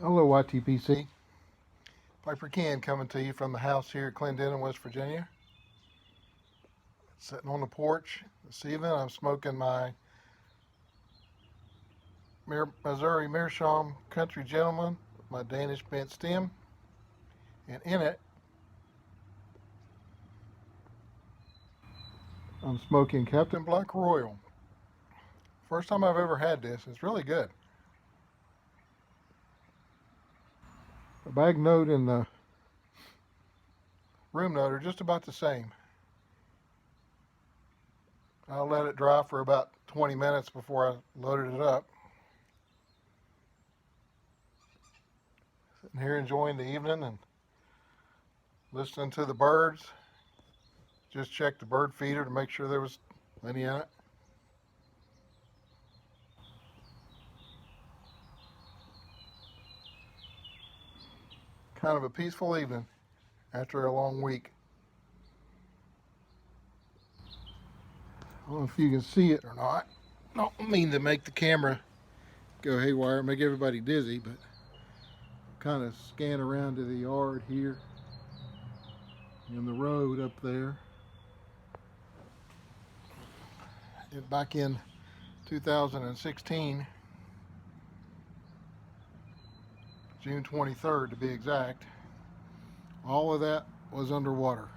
Hello, YTPC. Piper Ken coming to you from the house here at Clendenin, West Virginia. Sitting on the porch this evening, I'm smoking my Missouri Meerschaum Country Gentleman, my Danish bent stem, and in it, I'm smoking Captain Black Royal. First time I've ever had this. It's really good. The bag note and the room note are just about the same. I'll let it dry for about 20 minutes before I loaded it up. Sitting here enjoying the evening and listening to the birds. Just checked the bird feeder to make sure there was any in it. Kind of a peaceful evening after a long week. I don't know if you can see it or not. I don't mean to make the camera go haywire, make everybody dizzy, but kind of scan around to the yard here and the road up there. Back in 2016, June 23rd to be exact, all of that was underwater.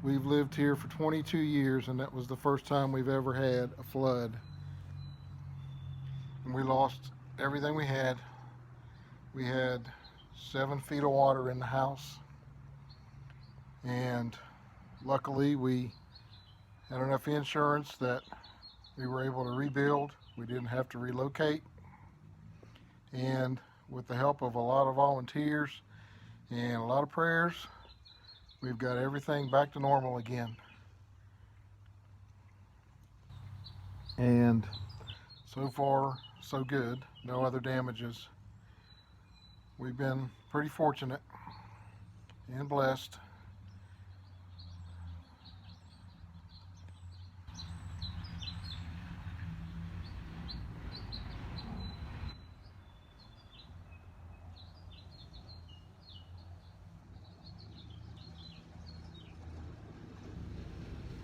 We've lived here for 22 years, and that was the first time we've ever had a flood. And we lost everything we had. We had 7 feet of water in the house, and luckily we had enough insurance that we were able to rebuild. We didn't have to relocate, and with the help of a lot of volunteers and a lot of prayers, we've got everything back to normal again. And so far, so good. No other damages. We've been pretty fortunate and blessed.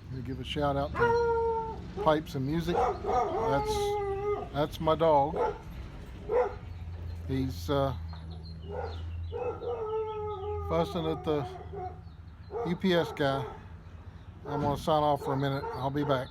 I'm gonna give a shout out to Pipes and Music. That's my dog. He's fussing at the UPS guy. I'm gonna sign off for a minute. I'll be back.